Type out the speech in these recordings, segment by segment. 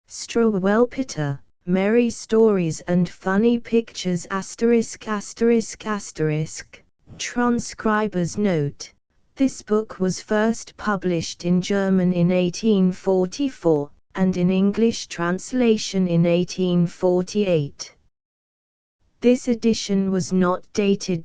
Struwwelpeter, Merry Stories and Funny Pictures *****. Transcriber's note: this book was first published in German in 1844, and in English translation in 1848. This edition was not dated.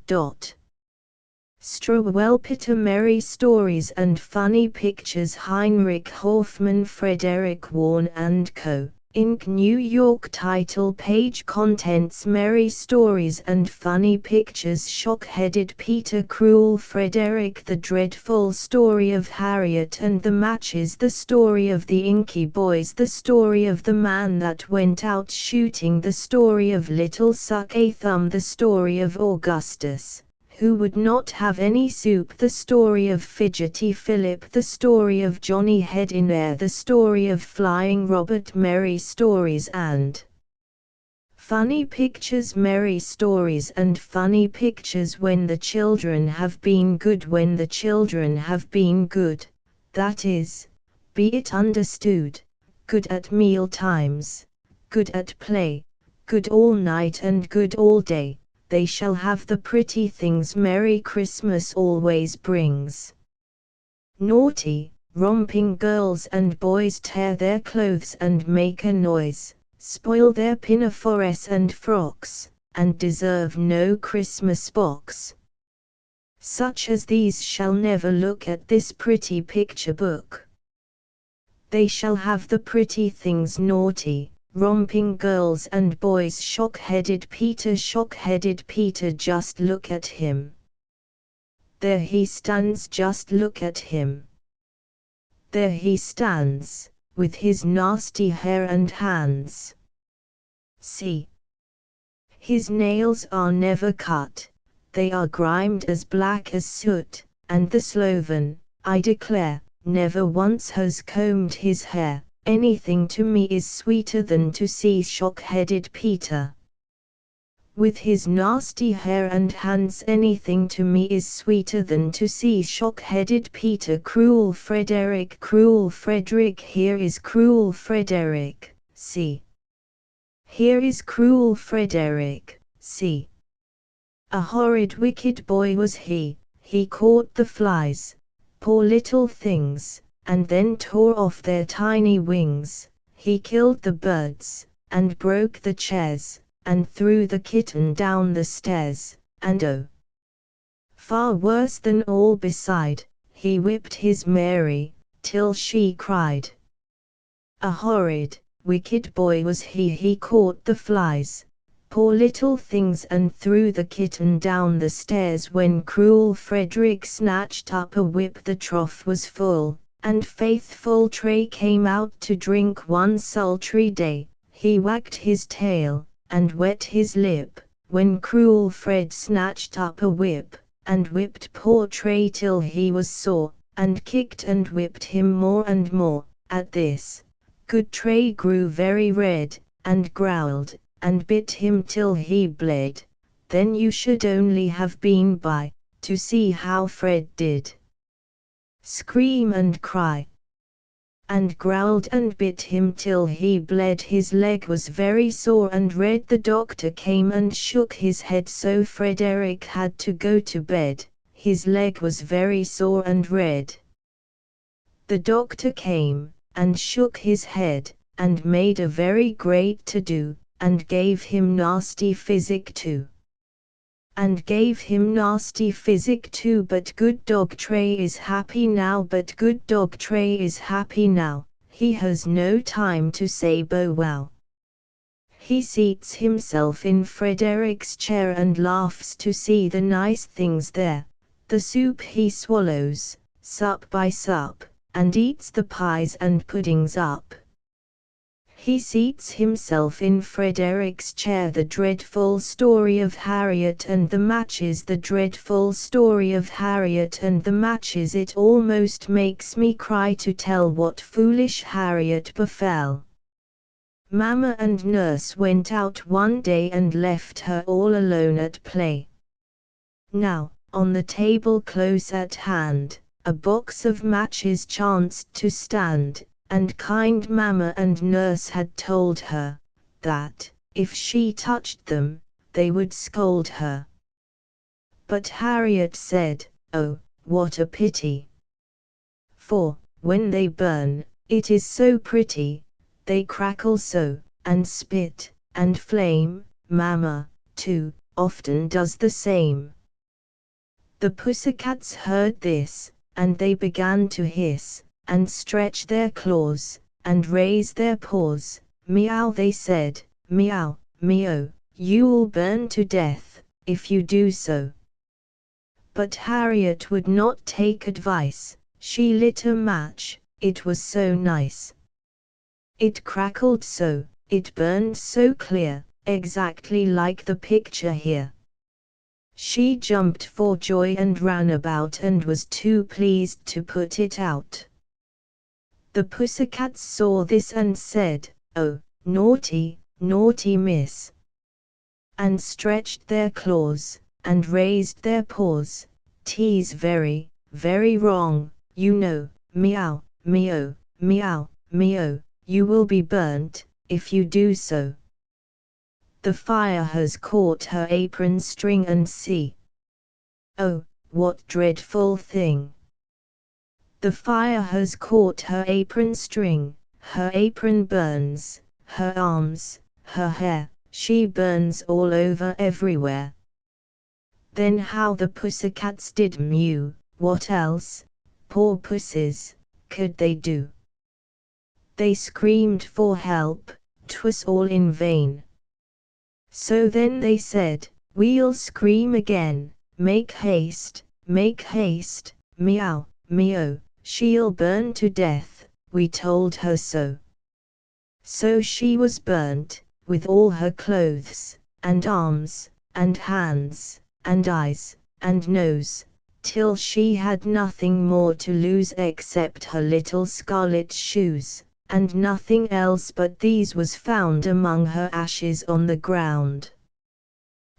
Struwwelpeter, Merry Stories and Funny Pictures, Heinrich Hoffmann, Frederick Warne & Co. Inc. New York. Title page. Contents: Merry Stories and Funny Pictures, Shock-Headed Peter, Cruel Frederick, The Dreadful Story of Harriet and the Matches, The Story of the Inky Boys, The Story of the Man That Went Out Shooting, The Story of Little Suck-a-Thumb, The Story of Augustus, Who Would Not Have Any Soup, The Story of Fidgety Philip, The Story of Johnny Head in Air, The Story of Flying Robert. Merry Stories and Funny Pictures. Merry Stories and Funny Pictures. When the children have been good, when the children have been good, that is, be it understood, good at meal times, good at play, good all night and good all day, they shall have the pretty things Merry Christmas always brings. Naughty, romping girls and boys tear their clothes and make a noise, spoil their pinafores and frocks, and deserve no Christmas box. Such as these shall never look at this pretty picture book. They shall have the pretty things: naughty, romping girls and boys. Shock-headed Peter, shock-headed Peter, just look at him. There he stands, just look at him. There he stands, with his nasty hair and hands. See. His nails are never cut, they are grimed as black as soot, and the Sloven, I declare, never once has combed his hair. Anything to me is sweeter than to see shock-headed Peter with his nasty hair and hands. Anything to me is sweeter than to see shock-headed Peter. Cruel Frederick, cruel Frederick, here is cruel Frederick, see. Here is cruel Frederick, see. A horrid wicked boy was he caught the flies, poor little things, and then tore off their tiny wings. He killed the birds, and broke the chairs, and threw the kitten down the stairs, and oh, far worse than all beside, he whipped his Mary, till she cried. A horrid, wicked boy was he caught the flies, poor little things, and threw the kitten down the stairs. When cruel Frederick snatched up a whip, the trough was full, and faithful Tray came out to drink one sultry day. He wagged his tail, and wet his lip, when cruel Fred snatched up a whip, and whipped poor Tray till he was sore, and kicked and whipped him more and more. At this, good Tray grew very red, and growled, and bit him till he bled. Then you should only have been by, to see how Fred did scream and cry, and growled and bit him till he bled. His leg was very sore and red. The doctor came and shook his head, so Frederick had to go to bed. His leg was very sore and red. The doctor came, and shook his head, and made a very great to-do, and gave him nasty physic too. And gave him nasty physic too. But good dog Tray is happy now, but good dog Tray is happy now. He has no time to say bow wow. He seats himself in Frederick's chair and laughs to see the nice things there. The soup he swallows, sup by sup, and eats the pies and puddings up. He seats himself in Frederick's chair. The dreadful story of Harriet and the matches, the dreadful story of Harriet and the matches. It almost makes me cry to tell what foolish Harriet befell. Mamma and nurse went out one day and left her all alone at play. Now, on the table close at hand, a box of matches chanced to stand, and kind mamma and nurse had told her that, if she touched them, they would scold her. But Harriet said, "Oh, what a pity! For, when they burn, it is so pretty, they crackle so, and spit, and flame, mamma, too, often does the same." The pussycats heard this, and they began to hiss, and stretch their claws, and raise their paws. "Meow," they said, "meow, meow, you'll burn to death, if you do so." But Harriet would not take advice. She lit a match, it was so nice. It crackled so, it burned so clear, exactly like the picture here. She jumped for joy and ran about and was too pleased to put it out. The pussycats saw this and said, "Oh, naughty, naughty miss," and stretched their claws, and raised their paws. "'Tis very, very wrong, you know, meow, meow, meow, meow, you will be burnt, if you do so." The fire has caught her apron string and see. Oh, what dreadful thing! The fire has caught her apron string, her apron burns, her arms, her hair, she burns all over everywhere. Then how the pussycats did mew, what else, poor pussies, could they do? They screamed for help, 'twas all in vain. So then they said, "We'll scream again, make haste, meow, meow, she'll burn to death, we told her so." So she was burnt, with all her clothes, and arms, and hands, and eyes, and nose, till she had nothing more to lose except her little scarlet shoes, and nothing else but these was found among her ashes on the ground.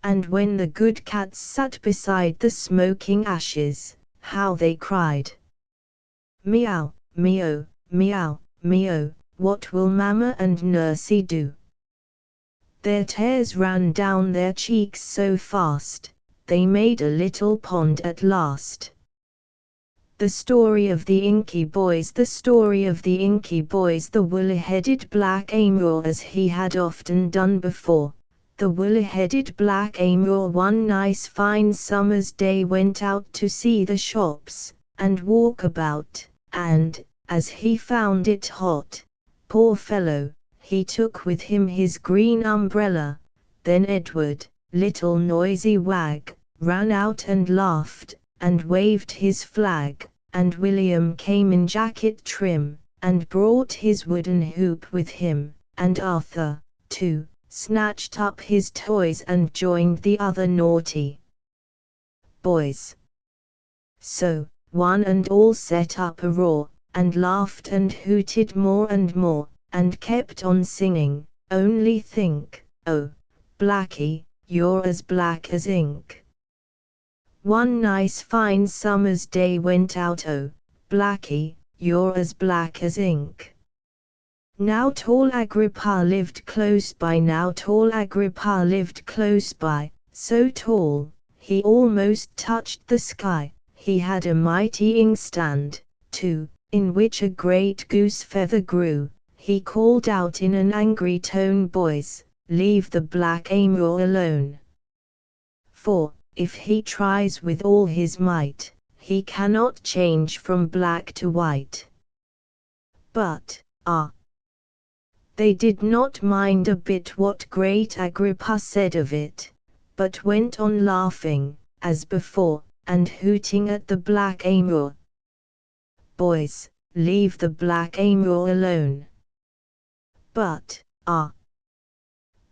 And when the good cats sat beside the smoking ashes, how they cried! "Meow, meow, meow, meow, what will mamma and nursie do?" Their tears ran down their cheeks so fast, they made a little pond at last. The story of the Inky Boys, the story of the Inky Boys. The woolly-headed black Amur, as he had often done before, the woolly-headed black Amur one nice fine summer's day went out to see the shops, and walk about, and, as he found it hot, poor fellow, he took with him his green umbrella. Then Edward, little noisy wag, ran out and laughed, and waved his flag, and William came in jacket trim, and brought his wooden hoop with him, and Arthur, too, snatched up his toys and joined the other naughty boys. So, one and all set up a roar, and laughed and hooted more and more, and kept on singing, "Only think, oh, Blackie, you're as black as ink." One nice fine summer's day went out, oh, Blackie, you're as black as ink. Now tall Agrippa lived close by, now tall Agrippa lived close by, so tall, he almost touched the sky. He had a mighty inkstand, too, in which a great goose feather grew. He called out in an angry tone, "Boys, leave the black Amur alone. For, if he tries with all his might, he cannot change from black to white." But, they did not mind a bit what great Agrippa said of it, but went on laughing, as before, and hooting at the black Amur. "Boys, leave the black Amur alone." But,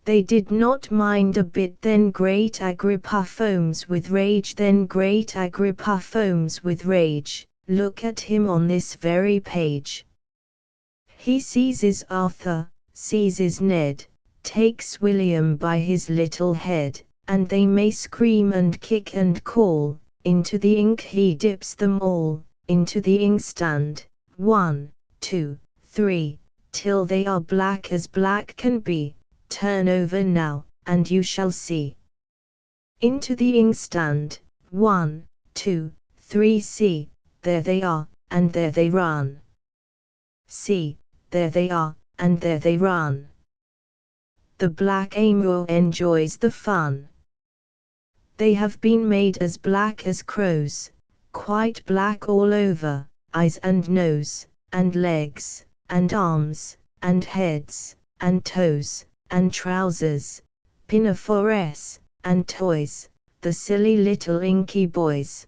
they did not mind a bit. Then great Agrippa foams with rage, then great Agrippa foams with rage. Look at him on this very page. He seizes Arthur, seizes Ned, takes William by his little head, and they may scream and kick and call, into the ink he dips them all, into the inkstand. 1, 2, 3, till they are black as black can be. Turn over now, and you shall see. Into the inkstand, 1, 2, 3. See, there they are, and there they run. See, there they are, and there they run. The black emperor enjoys the fun. They have been made as black as crows, quite black all over, eyes and nose, and legs, and arms, and heads, and toes, and trousers, pinafores, and toys, the silly little inky boys.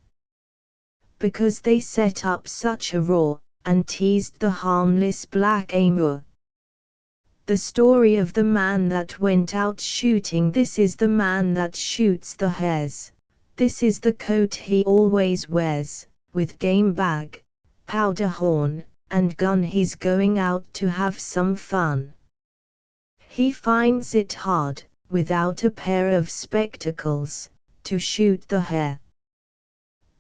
Because they set up such a roar, and teased the harmless black emperor. The story of the man that went out shooting. This is the man that shoots the hares. This is the coat he always wears, with game bag, powder horn, and gun. He's going out to have some fun. He finds it hard, without a pair of spectacles, to shoot the hare.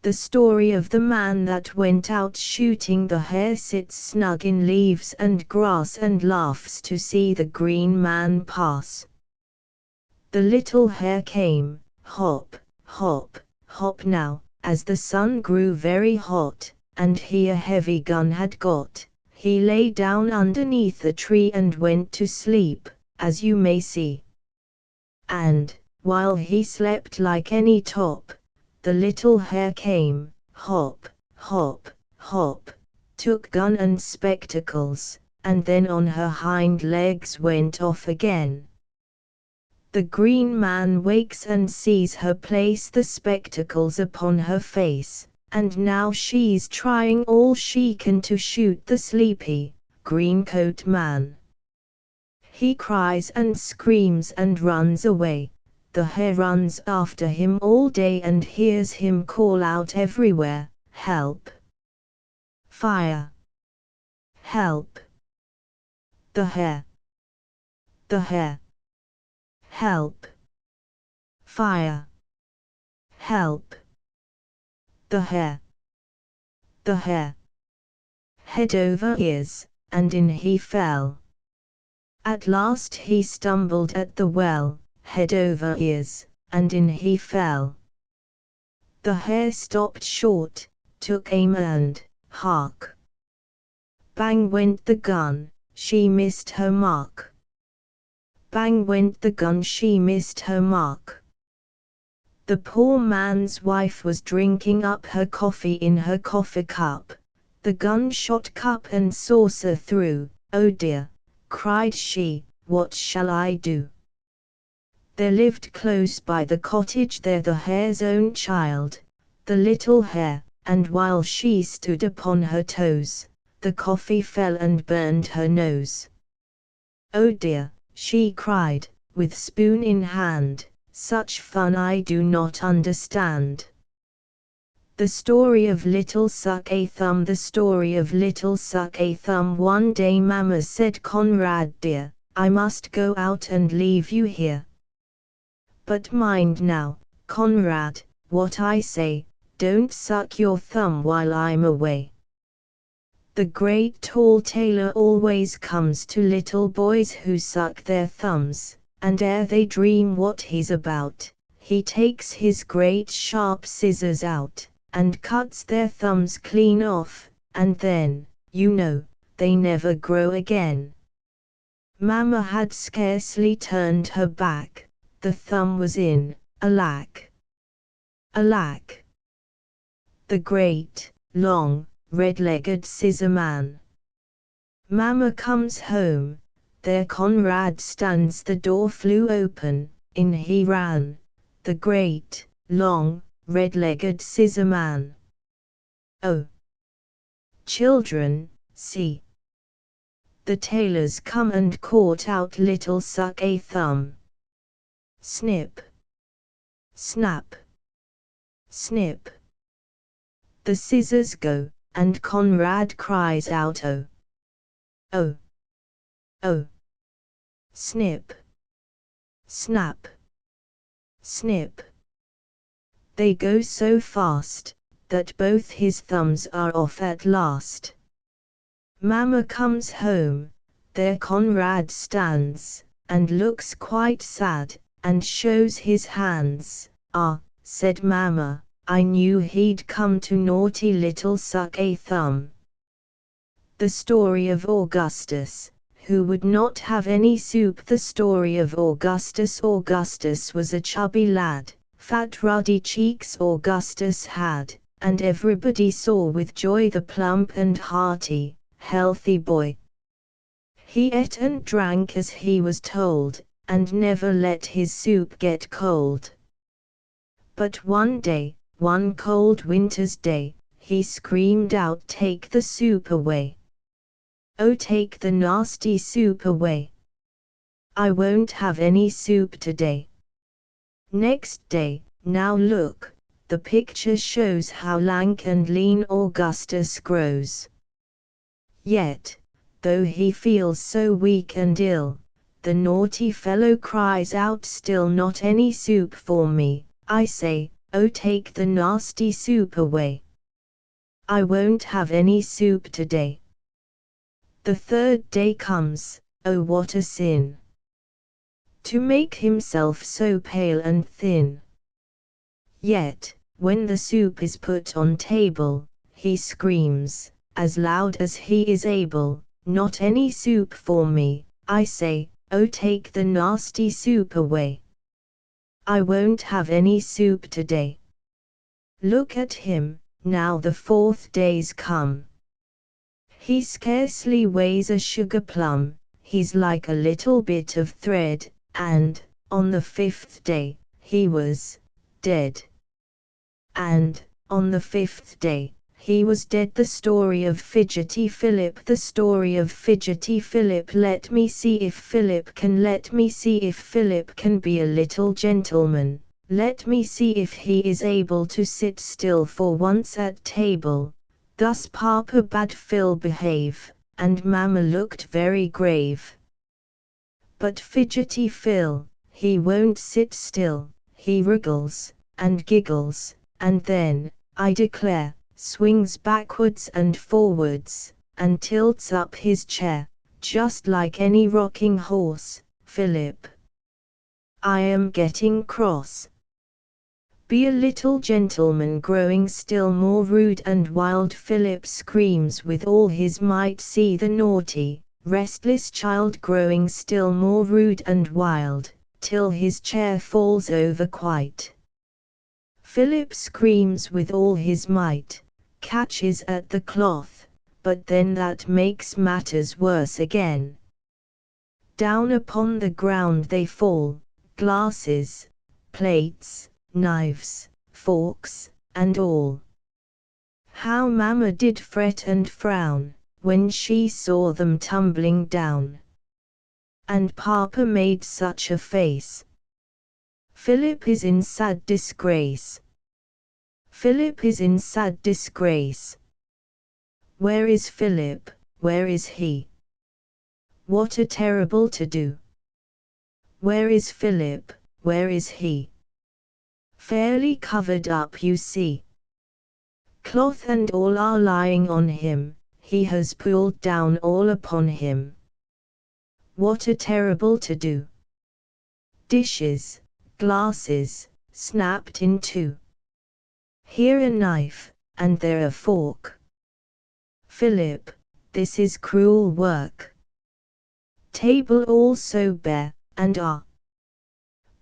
The story of the man that went out shooting the hare sits snug in leaves and grass and laughs to see the green man pass. The little hare came, hop, hop, hop now, as the sun grew very hot, and he a heavy gun had got. He lay down underneath a tree and went to sleep, as you may see. And, while he slept like any top, the little hare came, hop, hop, hop, took gun and spectacles, and then on her hind legs went off again. The green man wakes and sees her place the spectacles upon her face, and now she's trying all she can to shoot the sleepy, green-coat man. He cries and screams and runs away. The hare runs after him all day and hears him call out everywhere, help! Fire! Help! The hare! The hare! Help! Fire! Help! The hare! The hare! Head over ears, and in he fell. At last he stumbled at the well, head over ears, and in he fell. The hare stopped short, took aim and, hark! Bang went the gun, she missed her mark. Bang went the gun, she missed her mark. The poor man's wife was drinking up her coffee in her coffee cup. The gun shot cup and saucer through. Oh dear, cried she, what shall I do? There lived close by the cottage there the hare's own child, the little hare, and while she stood upon her toes, the coffee fell and burned her nose. Oh dear, she cried, with spoon in hand, such fun I do not understand. The story of Little Suck-a-Thumb. The story of Little Suck-a-Thumb. One day Mamma said, Conrad dear, I must go out and leave you here. But mind now, Conrad, what I say, don't suck your thumb while I'm away. The great tall tailor always comes to little boys who suck their thumbs, and ere they dream what he's about, he takes his great sharp scissors out, and cuts their thumbs clean off, and then, you know, they never grow again. Mamma had scarcely turned her back, the thumb was in, alack! Alack! The great, long, red-legged scissor man. Mamma comes home, there Conrad stands, the door flew open, in he ran, the great, long, red-legged scissor man. Oh! Children, see! The tailor's come and caught out Little Suck-a-Thumb. Snip! Snap! Snip! The scissors go, and Conrad cries out, oh! Oh! Oh! Snip! Snap! Snip! They go so fast, that both his thumbs are off at last. Mama comes home, there Conrad stands, and looks quite sad, and shows his hands. "Ah," said Mama, "I knew he'd come to naughty little suck a thumb." The story of Augustus, who would not have any soup. The story of Augustus. Augustus was a chubby lad, fat ruddy cheeks Augustus had, and everybody saw with joy the plump and hearty, healthy boy. He ate and drank as he was told, and never let his soup get cold. But one day, one cold winter's day, he screamed out, "Take the soup away! Oh, take the nasty soup away! I won't have any soup today." Next day, now look, the picture shows how lank and lean Augustus grows. Yet, though he feels so weak and ill, the naughty fellow cries out still, "Not any soup for me, I say, oh take the nasty soup away! I won't have any soup today." The third day comes, oh what a sin! To make himself so pale and thin. Yet, when the soup is put on table, he screams, as loud as he is able, "Not any soup for me, I say, oh take the nasty soup away! I won't have any soup today." Look at him, now the fourth day's come. He scarcely weighs a sugar plum, he's like a little bit of thread, and, on the fifth day, he was dead. And, on the fifth day, he was dead. The story of Fidgety Philip. The story of Fidgety Philip. Let me see if Philip can be a little gentleman. Let me see if he is able to sit still for once at table. Thus Papa bade Phil behave, and Mamma looked very grave. But Fidgety Phil, he won't sit still, he wriggles, and giggles, and then, I declare, swings backwards and forwards, and tilts up his chair, just like any rocking horse. Philip, I am getting cross. Be a little gentleman. Growing still more rude and wild, Philip screams with all his might. See the naughty, restless child growing still more rude and wild, till his chair falls over quite. Philip screams with all his might, catches at the cloth, but then that makes matters worse again. Down upon the ground they fall, glasses, plates, knives, forks, and all. How Mamma did fret and frown, when she saw them tumbling down. And Papa made such a face. Philip is in sad disgrace. Philip is in sad disgrace. Where is Philip, where is he? What a terrible to-do! Where is Philip, where is he? Fairly covered up, you see. Cloth and all are lying on him, he has pulled down all upon him. What a terrible to-do! Dishes, glasses, snapped in two. Here a knife, and there a fork. Philip, this is cruel work. Table all so bare, and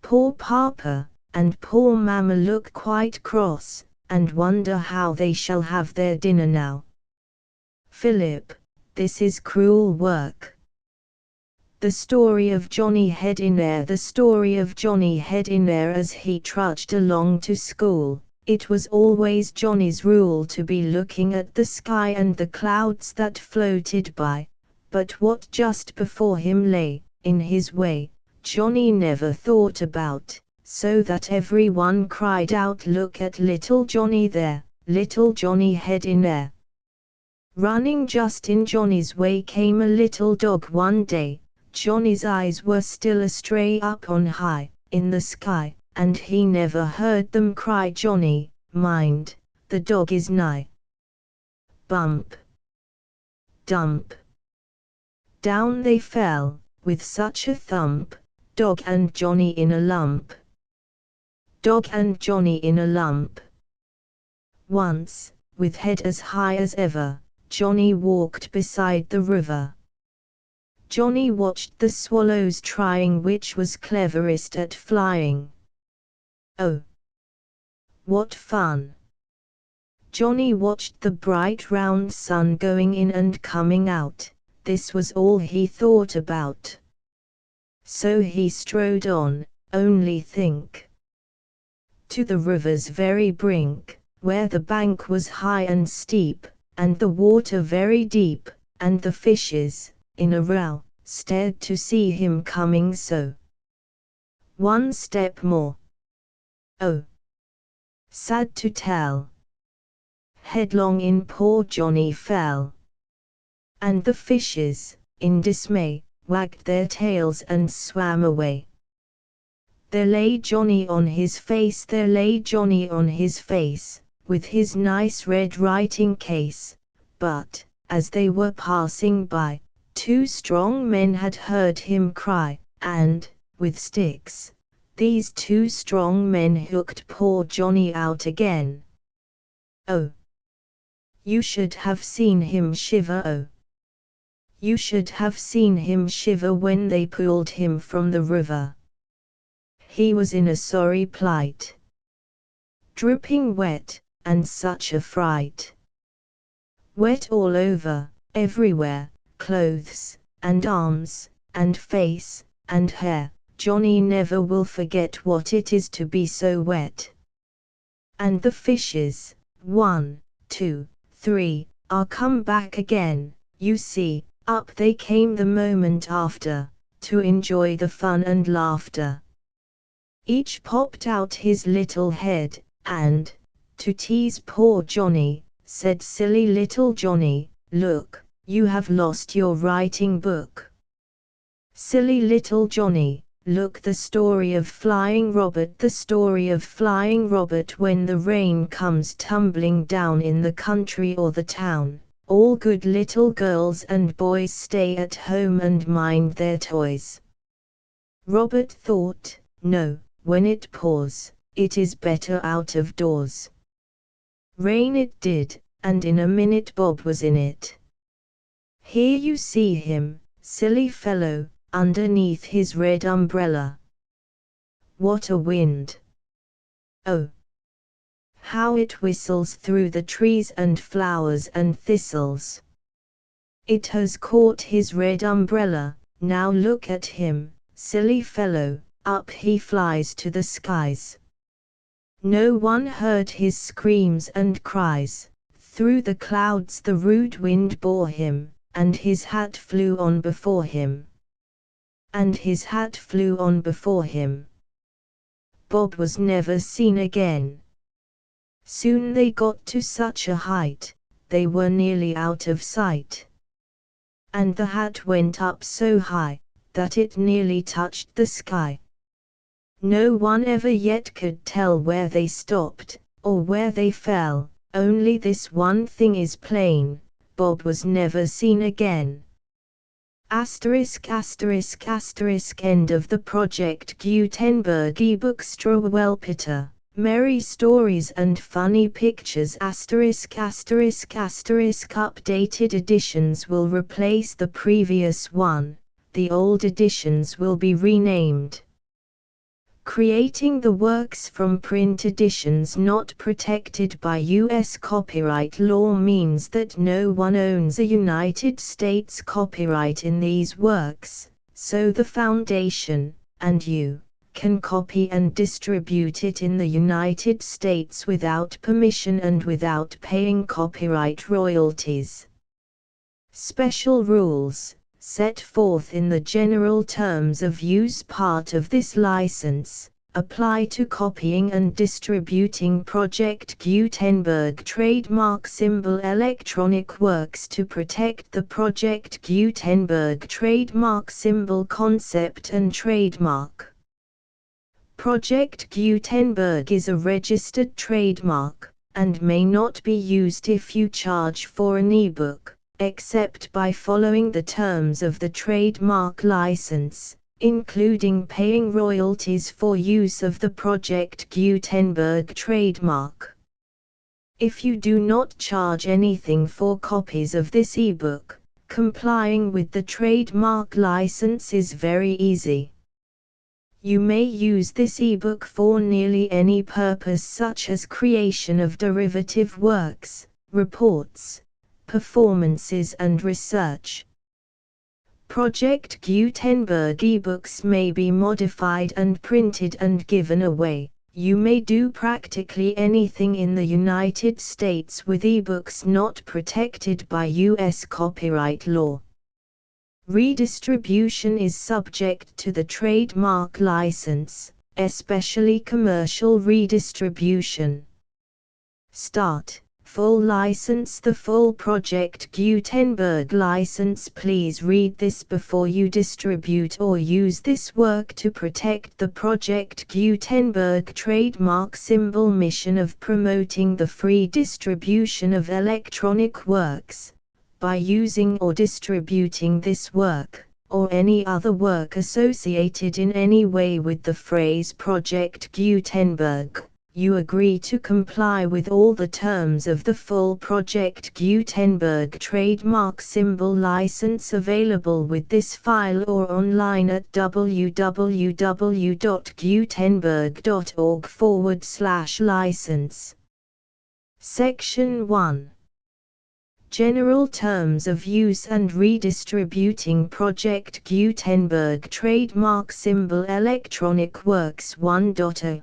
poor Papa and poor Mamma look quite cross, and wonder how they shall have their dinner now. Philip, this is cruel work. The story of Johnny Head in Air. The story of Johnny Head in Air. As he trudged along to school, it was always Johnny's rule to be looking at the sky and the clouds that floated by, but what just before him lay, in his way, Johnny never thought about, so that everyone cried out, "Look at little Johnny there, little Johnny Head in Air." Running just in Johnny's way came a little dog. One day, Johnny's eyes were still astray up on high, in the sky, and he never heard them cry, "Johnny, mind, the dog is nigh." Bump! dump. Down they fell, with such a thump, Dog and Johnny in a lump. Dog and Johnny in a lump. Once, with head as high as ever, Johnny walked beside the river. Johnny watched the swallows trying which was cleverest at flying. Oh, what fun! Johnny watched the bright round sun going in and coming out, this was all he thought about. So he strode on, only think. To the river's very brink, where the bank was high and steep, and the water very deep, and the fishes, in a row, stared to see him coming so. One step more. Oh, sad to tell, headlong in poor Johnny fell. And the fishes, in dismay, wagged their tails and swam away. There lay Johnny on his face, there lay Johnny on his face, with his nice red writing case, but, as they were passing by, two strong men had heard him cry, and, with sticks, these two strong men hooked poor Johnny out again. Oh, you should have seen him shiver, oh, you should have seen him shiver when they pulled him from the river. He was in a sorry plight, dripping wet, and such a fright. Wet all over, everywhere, clothes, and arms, and face, and hair, Johnny never will forget what it is to be so wet. And the fishes, 1, 2, 3, are come back again, you see, up they came the moment after, to enjoy the fun and laughter. Each popped out his little head, and, to tease poor Johnny, said silly little Johnny, look, you have lost your writing book. Silly little Johnny, look, the story of Flying Robert, the story of Flying Robert. When the rain comes tumbling down in the country or the town, all good little girls and boys stay at home and mind their toys. Robert thought, no, when it pours, it is better out of doors. Rain it did, and in a minute Bob was in it. Here you see him, silly fellow, underneath his red umbrella. What a wind! Oh, how it whistles through the trees and flowers and thistles. It has caught his red umbrella, now look at him, silly fellow, up he flies to the skies. No one heard his screams and cries, through the clouds the rude wind bore him, and his hat flew on before him. And his hat flew on before him. Bob was never seen again. Soon they got to such a height, they were nearly out of sight. And the hat went up so high, that it nearly touched the sky. No one ever yet could tell where they stopped, or where they fell, only this one thing is plain, Bob was never seen again. Asterisk asterisk asterisk. End of the Project Gutenberg ebook. Struwwelpeter, Merry Stories and Funny Pictures. Asterisk asterisk asterisk. Updated editions will replace the previous one, the old editions will be renamed. Creating the works from print editions not protected by U.S. copyright law means that no one owns a United States copyright in these works, so the Foundation, and you, can copy and distribute it in the United States without permission and without paying copyright royalties. Special rules, set forth in the general terms of use part of this license, apply to copying and distributing Project Gutenberg trademark symbol electronic works to protect the Project Gutenberg trademark symbol concept and trademark. Project Gutenberg is a registered trademark, and may not be used if you charge for an ebook, except by following the terms of the trademark license, including paying royalties for use of the Project Gutenberg trademark. If you do not charge anything for copies of this ebook, complying with the trademark license is very easy. You may use this ebook for nearly any purpose, such as creation of derivative works, reports, performances and research. Project Gutenberg ebooks may be modified and printed and given away. You may do practically anything in the United States with ebooks not protected by U.S. copyright law. Redistribution is subject to the trademark license, especially commercial redistribution. Start. Full license. The full Project Gutenberg license. Please read this before you distribute or use this work to protect the Project Gutenberg trademark symbol. Mission of promoting the free distribution of electronic works. By using or distributing this work, or any other work associated in any way with the phrase Project Gutenberg, you agree to comply with all the terms of the full Project Gutenberg trademark symbol license available with this file or online at www.gutenberg.org/license. Section 1. General Terms of Use and Redistributing Project Gutenberg Trademark Symbol Electronic Works 1.0.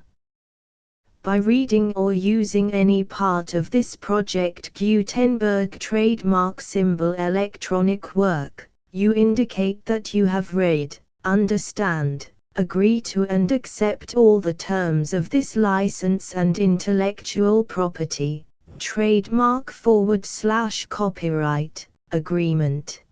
By reading or using any part of this Project Gutenberg trademark symbol electronic work, you indicate that you have read, understand, agree to and accept all the terms of this license and intellectual property, trademark/copyright, agreement.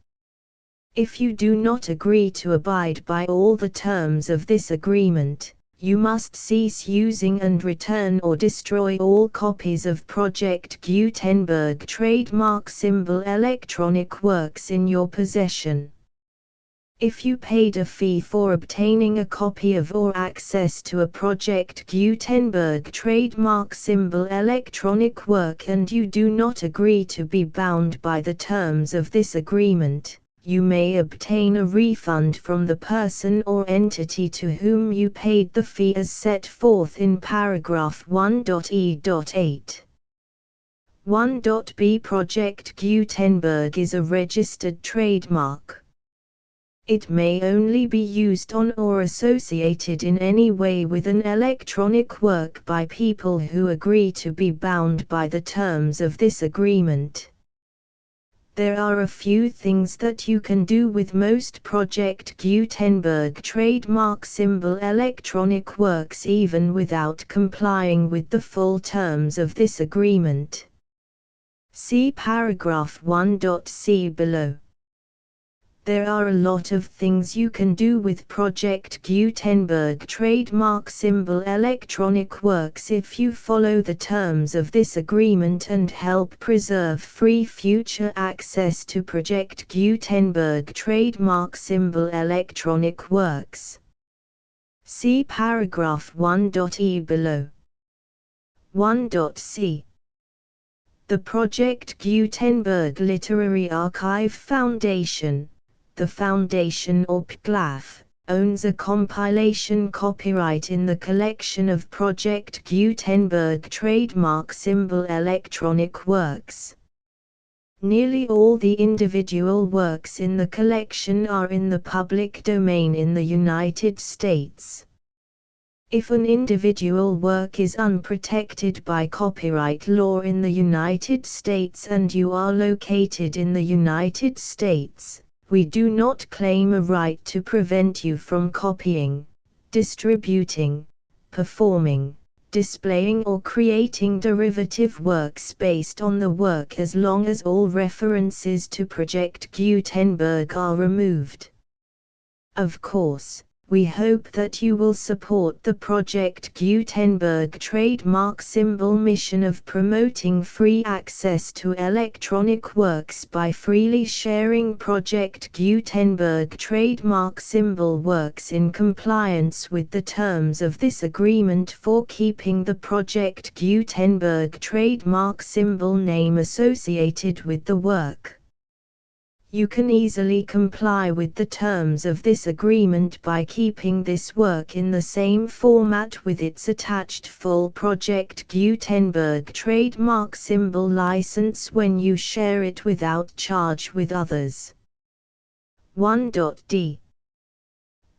If you do not agree to abide by all the terms of this agreement, you must cease using and return or destroy all copies of Project Gutenberg trademark symbol electronic works in your possession. If you paid a fee for obtaining a copy of or access to a Project Gutenberg trademark symbol electronic work and you do not agree to be bound by the terms of this agreement, you may obtain a refund from the person or entity to whom you paid the fee as set forth in paragraph 1.e.8. 1.b. Project Gutenberg is a registered trademark. It may only be used on or associated in any way with an electronic work by people who agree to be bound by the terms of this agreement. There are a few things that you can do with most Project Gutenberg trademark symbol electronic works even without complying with the full terms of this agreement. See paragraph 1.c below. There are a lot of things you can do with Project Gutenberg trademark symbol electronic works if you follow the terms of this agreement and help preserve free future access to Project Gutenberg trademark symbol electronic works. See paragraph 1.e below. 1.c. The Project Gutenberg Literary Archive Foundation, the Foundation or PGLAF, owns a compilation copyright in the collection of Project Gutenberg trademark symbol electronic works. Nearly all the individual works in the collection are in the public domain in the United States. If an individual work is unprotected by copyright law in the United States and you are located in the United States, we do not claim a right to prevent you from copying, distributing, performing, displaying or creating derivative works based on the work as long as all references to Project Gutenberg are removed. Of course, We hope that you will support the Project Gutenberg trademark symbol mission of promoting free access to electronic works by freely sharing Project Gutenberg trademark symbol works in compliance with the terms of this agreement for keeping the Project Gutenberg trademark symbol name associated with the work. You can easily comply with the terms of this agreement by keeping this work in the same format with its attached full Project Gutenberg trademark symbol license when you share it without charge with others. 1.d.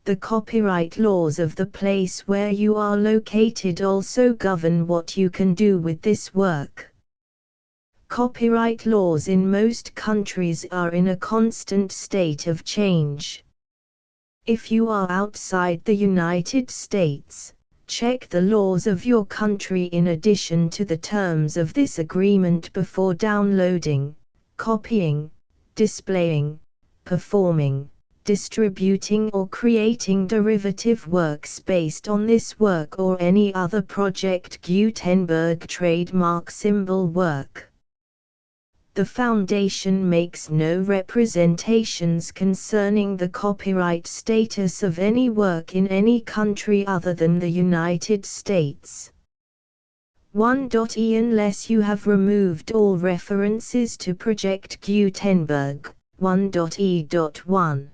The copyright laws of the place where you are located also govern what you can do with this work. Copyright laws in most countries are in a constant state of change. If you are outside the United States, check the laws of your country in addition to the terms of this agreement before downloading, copying, displaying, performing, distributing or creating derivative works based on this work or any other Project Gutenberg trademark symbol work. The Foundation makes no representations concerning the copyright status of any work in any country other than the United States. 1.e Unless you have removed all references to Project Gutenberg. 1.e.1.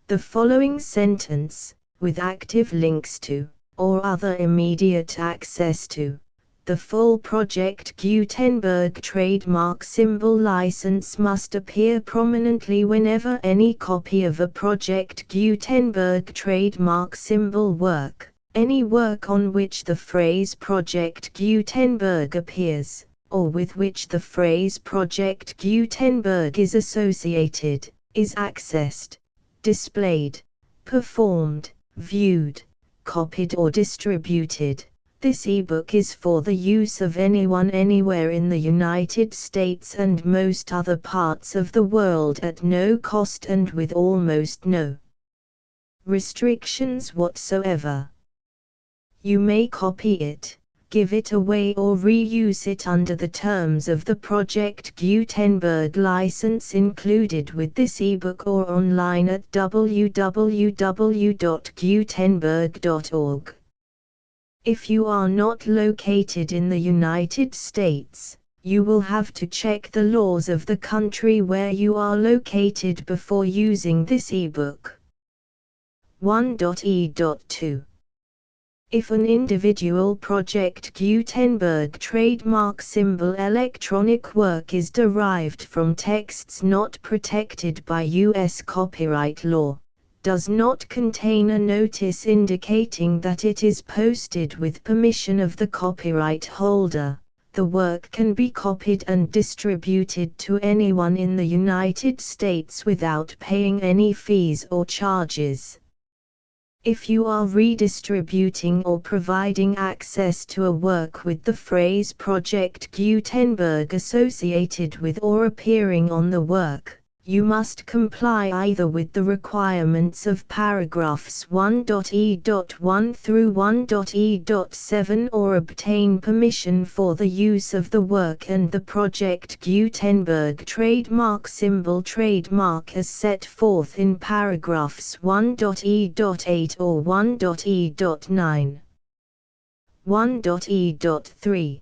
The following sentence, with active links to, or other immediate access to, the full Project Gutenberg trademark symbol license must appear prominently whenever any copy of a Project Gutenberg trademark symbol work, any work on which the phrase Project Gutenberg appears, or with which the phrase Project Gutenberg is associated, is accessed, displayed, performed, viewed, copied or distributed. This ebook is for the use of anyone anywhere in the United States and most other parts of the world at no cost and with almost no restrictions whatsoever. You may copy it, give it away or reuse it under the terms of the Project Gutenberg license included with this ebook or online at www.gutenberg.org. If you are not located in the United States, you will have to check the laws of the country where you are located before using this ebook. 1.e.2. If an individual Project Gutenberg trademark symbol electronic work is derived from texts not protected by U.S. copyright law, does not contain a notice indicating that it is posted with permission of the copyright holder, the work can be copied and distributed to anyone in the United States without paying any fees or charges. If you are redistributing or providing access to a work with the phrase Project Gutenberg associated with or appearing on the work, you must comply either with the requirements of paragraphs 1.e.1 through 1.e.7 or obtain permission for the use of the work and the Project Gutenberg trademark symbol trademark as set forth in paragraphs 1.e.8 or 1.e.9. 1.e.3.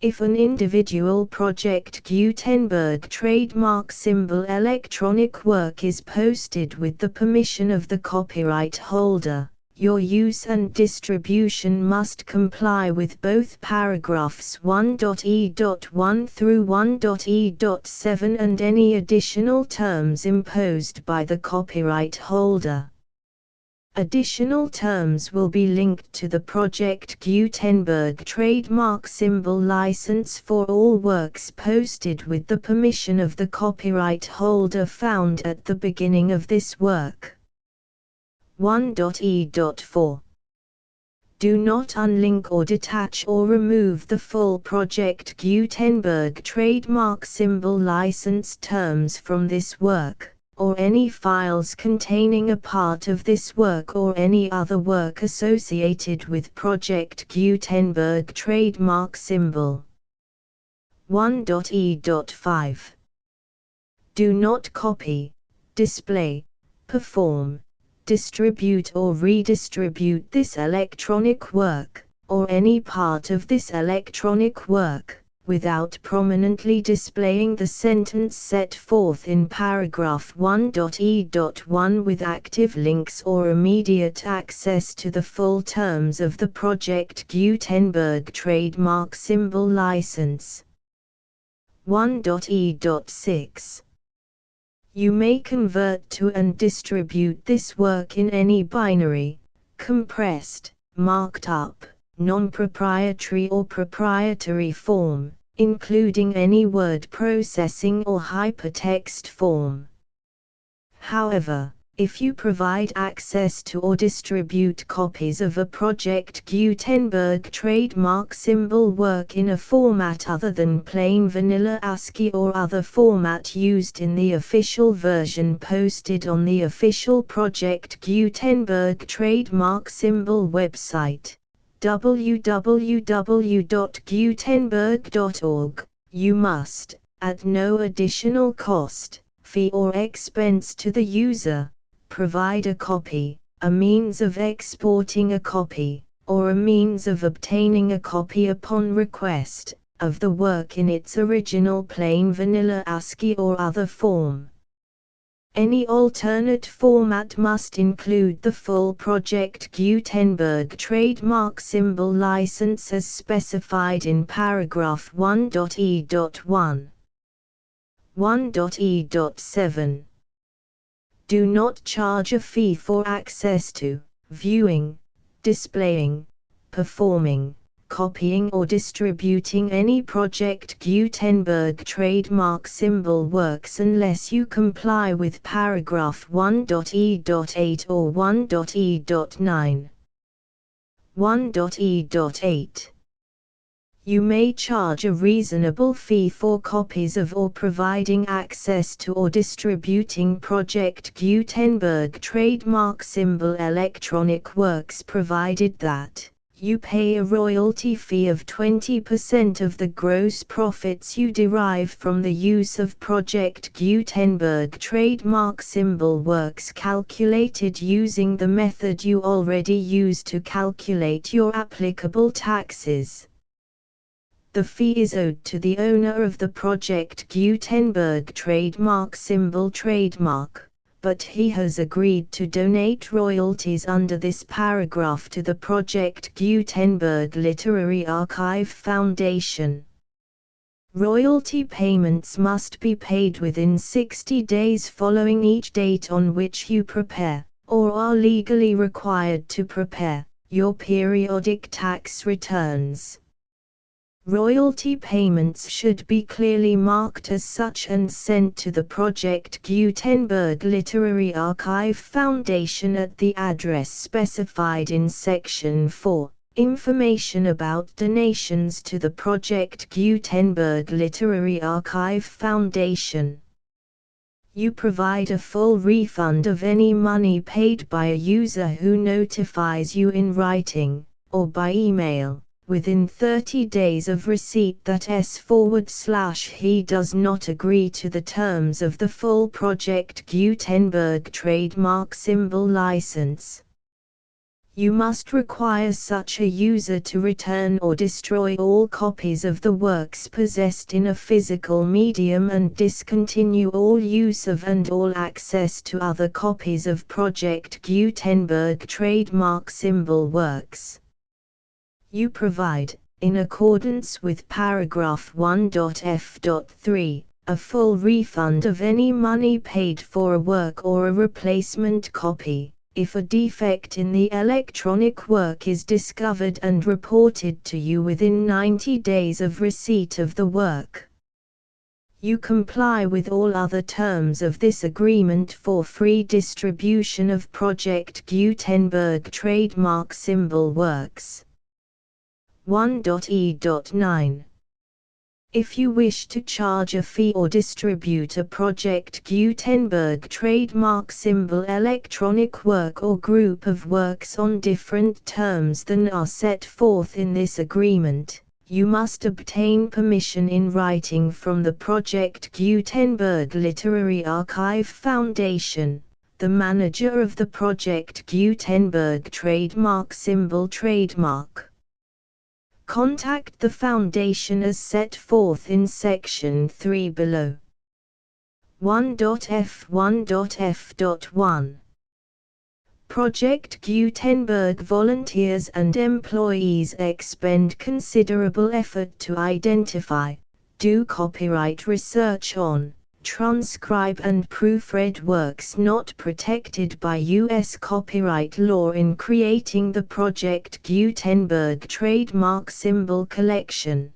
If an individual Project Gutenberg trademark symbol electronic work is posted with the permission of the copyright holder, your use and distribution must comply with both paragraphs 1.e.1 through 1.e.7 and any additional terms imposed by the copyright holder. Additional terms will be linked to the Project Gutenberg trademark symbol license for all works posted with the permission of the copyright holder found at the beginning of this work. 1.e.4. Do not unlink or detach or remove the full Project Gutenberg trademark symbol license terms from this work. or any files containing a part of this work or any other work associated with Project Gutenberg trademark symbol. 1.e.5 Do not copy, display, perform, distribute or redistribute this electronic work, or any part of this electronic work, without prominently displaying the sentence set forth in paragraph 1.e.1 with active links or immediate access to the full terms of the Project Gutenberg trademark symbol license. 1.e.6 You may convert to and distribute this work in any binary, compressed, marked up, non-proprietary or proprietary form, including any word processing or hypertext form. However, if you provide access to or distribute copies of a Project Gutenberg trademark symbol work in a format other than plain vanilla ASCII or other format used in the official version posted on the official Project Gutenberg trademark symbol website, www.gutenberg.org, you must, at no additional cost, fee or expense to the user, provide a copy, a means of exporting a copy, or a means of obtaining a copy upon request, of the work in its original plain vanilla ASCII or other form. Any alternate format must include the full Project Gutenberg trademark symbol license as specified in paragraph 1.e.1. 1.e.7 Do not charge a fee for access to, viewing, displaying, performing, copying or distributing any Project Gutenberg trademark symbol works unless you comply with paragraph 1.e.8 or 1.e.9. 1.e.8 You may charge a reasonable fee for copies of or providing access to or distributing Project Gutenberg trademark symbol electronic works provided that you pay a royalty fee of 20% of the gross profits you derive from the use of Project Gutenberg trademark symbol works calculated using the method you already use to calculate your applicable taxes. The fee is owed to the owner of the Project Gutenberg trademark symbol trademark, but he has agreed to donate royalties under this paragraph to the Project Gutenberg Literary Archive Foundation. Royalty payments must be paid within 60 days following each date on which you prepare, or are legally required to prepare, your periodic tax returns. Royalty payments should be clearly marked as such and sent to the Project Gutenberg Literary Archive Foundation at the address specified in Section 4, Information about donations to the Project Gutenberg Literary Archive Foundation. You provide a full refund of any money paid by a user who notifies you in writing, or by email, within 30 days of receipt that he does not agree to the terms of the full Project Gutenberg trademark symbol license. You must require such a user to return or destroy all copies of the works possessed in a physical medium and discontinue all use of and all access to other copies of Project Gutenberg trademark symbol works. You provide, in accordance with paragraph 1.f.3, a full refund of any money paid for a work or a replacement copy, if a defect in the electronic work is discovered and reported to you within 90 days of receipt of the work. You comply with all other terms of this agreement for free distribution of Project Gutenberg trademark symbol works. 1.e.9 If you wish to charge a fee or distribute a Project Gutenberg trademark symbol electronic work or group of works on different terms than are set forth in this agreement, you must obtain permission in writing from the Project Gutenberg Literary Archive Foundation, the manager of the Project Gutenberg trademark symbol trademark. Contact the Foundation as set forth in Section 3 below. 1.f1.f.1 Project Gutenberg volunteers and employees expend considerable effort to identify, do copyright research on, transcribe and proofread works not protected by U.S. copyright law in creating the Project Gutenberg trademark symbol collection.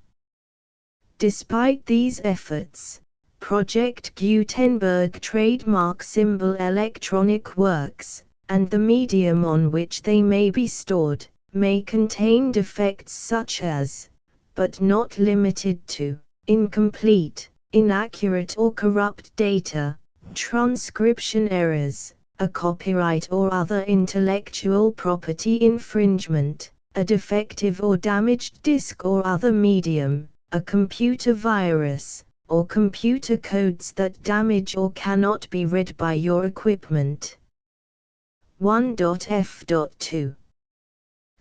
Despite these efforts, Project Gutenberg trademark symbol electronic works, and the medium on which they may be stored, may contain defects such as, but not limited to, incomplete, inaccurate or corrupt data, transcription errors, a copyright or other intellectual property infringement, a defective or damaged disk or other medium, a computer virus, or computer codes that damage or cannot be read by your equipment. 1.f.2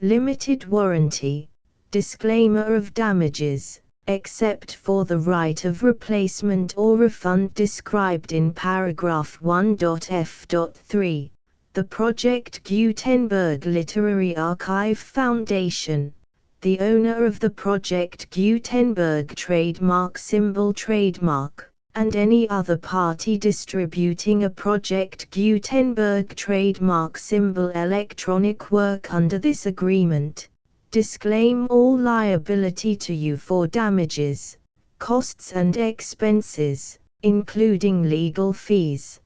Limited warranty, disclaimer of damages, except for the right of replacement or refund described in paragraph 1.f.3, the Project Gutenberg Literary Archive Foundation, the owner of the Project Gutenberg trademark symbol trademark, and any other party distributing a Project Gutenberg trademark symbol electronic work under this agreement, disclaim all liability to you for damages, costs and expenses, including legal fees.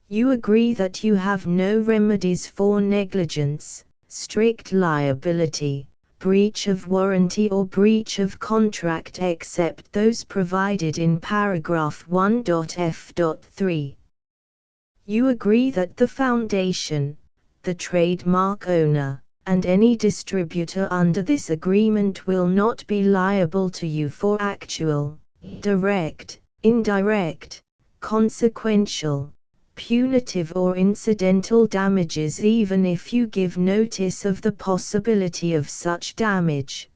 You agree that you have no remedies for negligence, strict liability, breach of warranty or breach of contract except those provided in paragraph 1.f.3. You agree that the Foundation, the trademark owner, and any distributor under this agreement will not be liable to you for actual, direct, indirect, consequential, punitive or incidental damages even if you give notice of the possibility of such damage.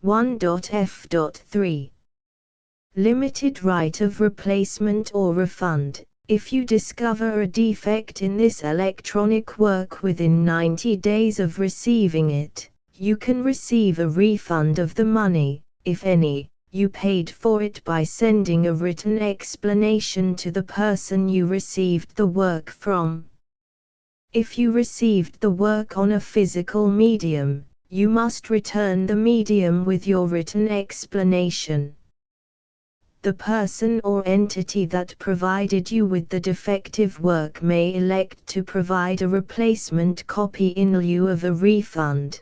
1.f.3 Limited right of replacement or refund. If you discover a defect in this electronic work within 90 days of receiving it, you can receive a refund of the money, if any, you paid for it by sending a written explanation to the person you received the work from. If you received the work on a physical medium, you must return the medium with your written explanation. The person or entity that provided you with the defective work may elect to provide a replacement copy in lieu of a refund.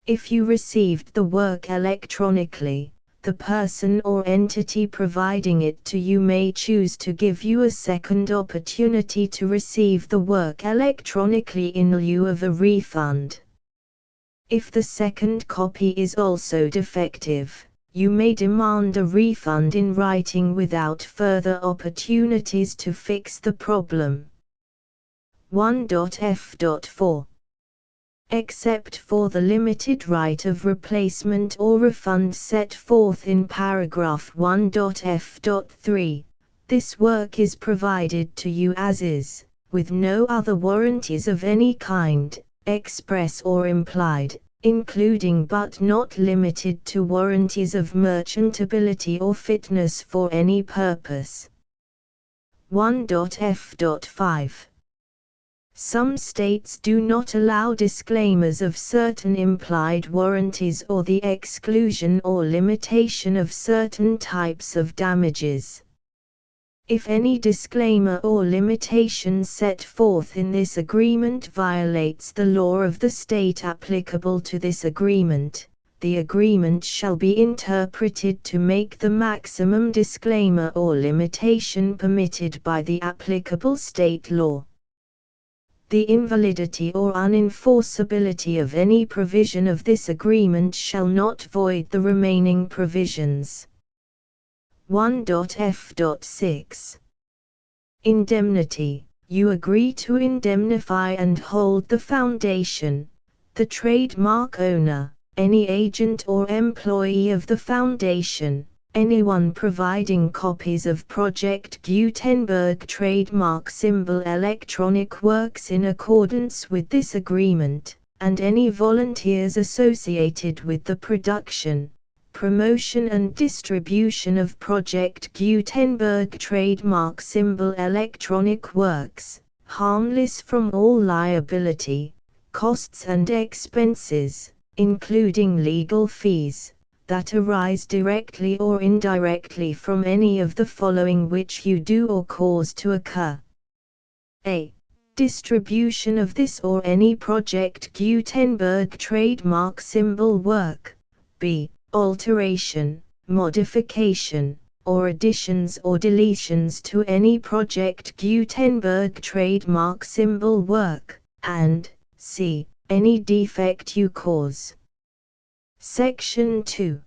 If you received the work electronically, the person or entity providing it to you may choose to give you a second opportunity to receive the work electronically in lieu of a refund. If the second copy is also defective, you may demand a refund in writing without further opportunities to fix the problem. 1.f.4 Except for the limited right of replacement or refund set forth in paragraph 1.f.3, this work is provided to you as is, with no other warranties of any kind, express or implied, including but not limited to warranties of merchantability or fitness for any purpose. 1.f.5 Some states do not allow disclaimers of certain implied warranties or the exclusion or limitation of certain types of damages. If any disclaimer or limitation set forth in this agreement violates the law of the state applicable to this agreement, the agreement shall be interpreted to make the maximum disclaimer or limitation permitted by the applicable state law. The invalidity or unenforceability of any provision of this agreement shall not void the remaining provisions. 1.f.6 Indemnity. You agree to indemnify and hold the foundation, the trademark owner, any agent or employee of the foundation, anyone providing copies of Project Gutenberg trademark symbol electronic works in accordance with this agreement, and any volunteers associated with the production, promotion and distribution of Project Gutenberg trademark symbol electronic works, harmless from all liability, costs and expenses, including legal fees, that arise directly or indirectly from any of the following which you do or cause to occur. A. Distribution of this or any Project Gutenberg trademark symbol work. B. Alteration, modification, or additions or deletions to any Project Gutenberg trademark symbol work, and C. Any defect you cause. Section 2.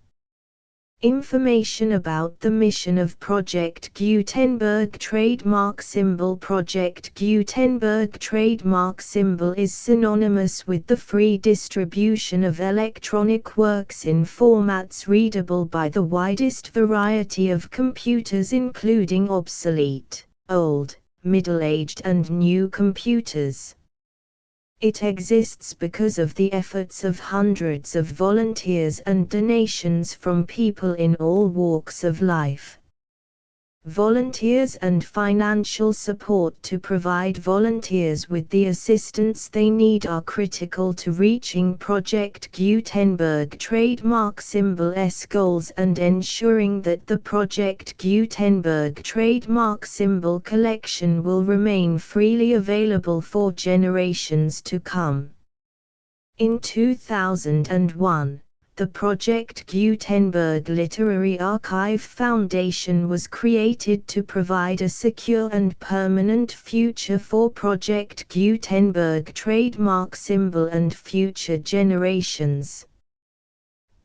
Information about the mission of Project Gutenberg trademark symbol. Project Gutenberg trademark symbol is synonymous with the free distribution of electronic works in formats readable by the widest variety of computers, including obsolete, old, middle-aged and new computers. It exists because of the efforts of hundreds of volunteers and donations from people in all walks of life. Volunteers and financial support to provide volunteers with the assistance they need are critical to reaching Project Gutenberg trademark symbol's goals and ensuring that the Project Gutenberg trademark symbol collection will remain freely available for generations to come. In 2001, the Project Gutenberg Literary Archive Foundation was created to provide a secure and permanent future for Project Gutenberg trademark symbol and future generations.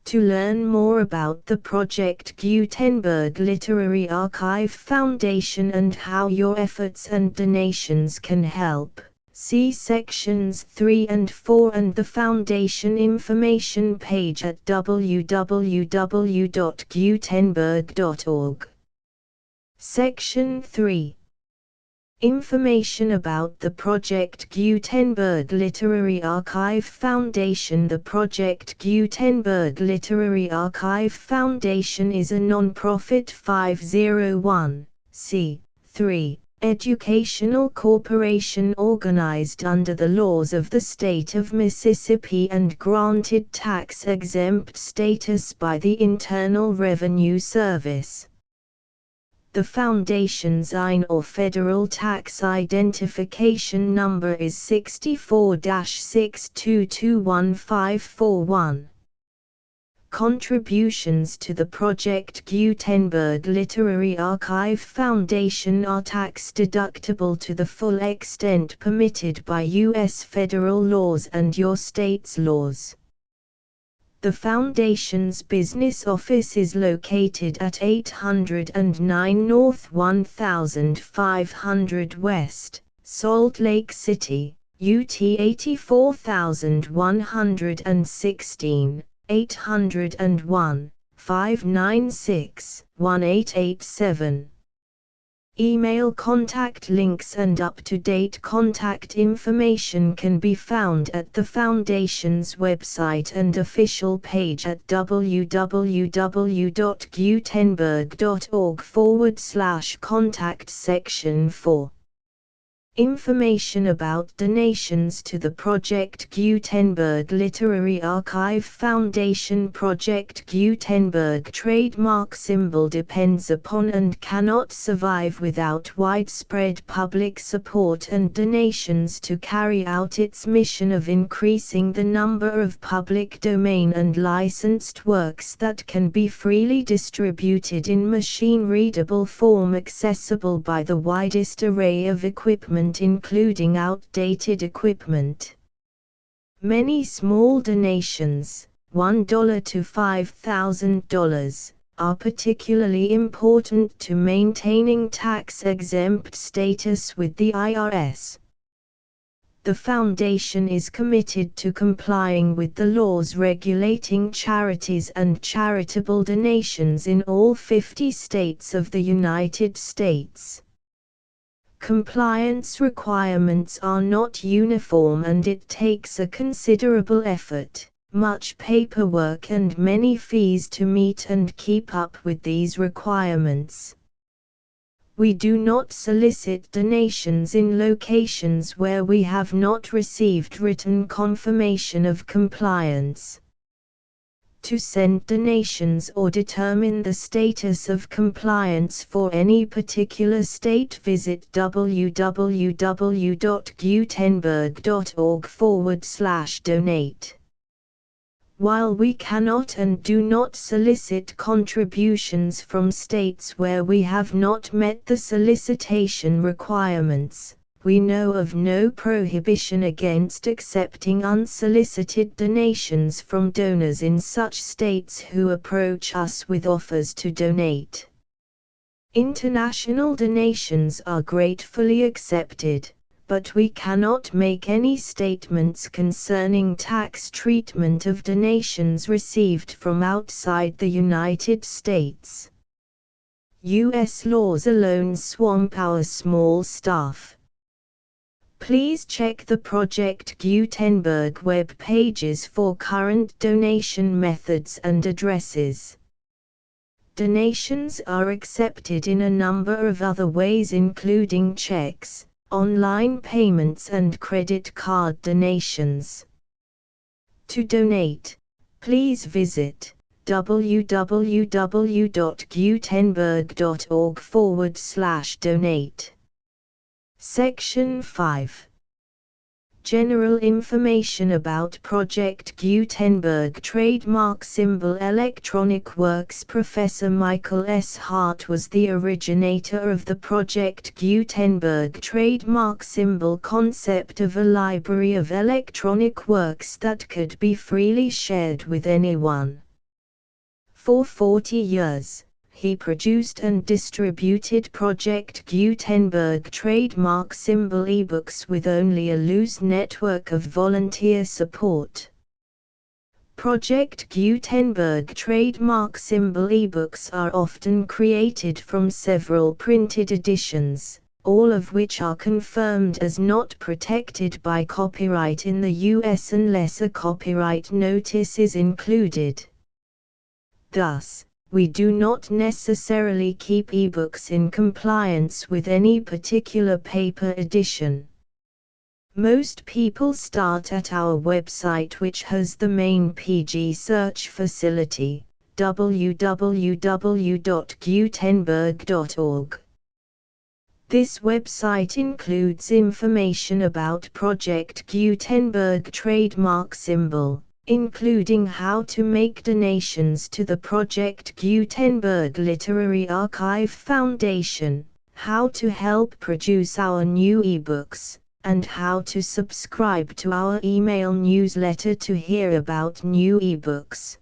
To learn more about the Project Gutenberg Literary Archive Foundation and how your efforts and donations can help, see sections 3 and 4 and the Foundation information page at www.gutenberg.org. Section 3. Information about the Project Gutenberg Literary Archive Foundation. The Project Gutenberg Literary Archive Foundation is a non-profit 501(c)(3) educational corporation organized under the laws of the state of Mississippi and granted tax-exempt status by the Internal Revenue Service. The Foundation's IN or Federal Tax Identification Number is 64-6221541. Contributions to the Project Gutenberg Literary Archive Foundation are tax-deductible to the full extent permitted by U.S. federal laws and your state's laws. The Foundation's business office is located at 809 North 1500 West, Salt Lake City, UT 84116. 801-596-1887. Email contact links and up-to-date contact information can be found at the Foundation's website and official page at www.gutenberg.org/contact section 4. Information about donations to the Project Gutenberg Literary Archive Foundation. Project Gutenberg trademark symbol depends upon and cannot survive without widespread public support and donations to carry out its mission of increasing the number of public domain and licensed works that can be freely distributed in machine-readable form accessible by the widest array of equipment including outdated equipment. Many small donations, $1 to $5,000, are particularly important to maintaining tax-exempt status with the IRS. The Foundation is committed to complying with the laws regulating charities and charitable donations in all 50 states of the United States. Compliance requirements are not uniform and it takes a considerable effort, much paperwork and many fees to meet and keep up with these requirements. We do not solicit donations in locations where we have not received written confirmation of compliance. To send donations or determine the status of compliance for any particular state, visit www.gutenberg.org/donate. While we cannot and do not solicit contributions from states where we have not met the solicitation requirements, we know of no prohibition against accepting unsolicited donations from donors in such states who approach us with offers to donate. International donations are gratefully accepted, but we cannot make any statements concerning tax treatment of donations received from outside the United States. U.S. laws alone swamp our small staff. Please check the Project Gutenberg web pages for current donation methods and addresses. Donations are accepted in a number of other ways including checks, online payments and credit card donations. To donate, please visit www.gutenberg.org/donate. Section 5. General information about Project Gutenberg trademark symbol electronic works. Professor Michael S. Hart was the originator of the Project Gutenberg trademark symbol concept of a library of electronic works that could be freely shared with anyone. For 40 years, he produced and distributed Project Gutenberg trademark symbol ebooks with only a loose network of volunteer support. Project Gutenberg trademark symbol ebooks are often created from several printed editions, all of which are confirmed as not protected by copyright in the US unless a copyright notice is included. Thus, we do not necessarily keep ebooks in compliance with any particular paper edition. Most people start at our website, which has the main PG search facility, www.gutenberg.org. This website includes information about Project Gutenberg trademark symbol, including how to make donations to the Project Gutenberg Literary Archive Foundation, how to help produce our new ebooks, and how to subscribe to our email newsletter to hear about new ebooks.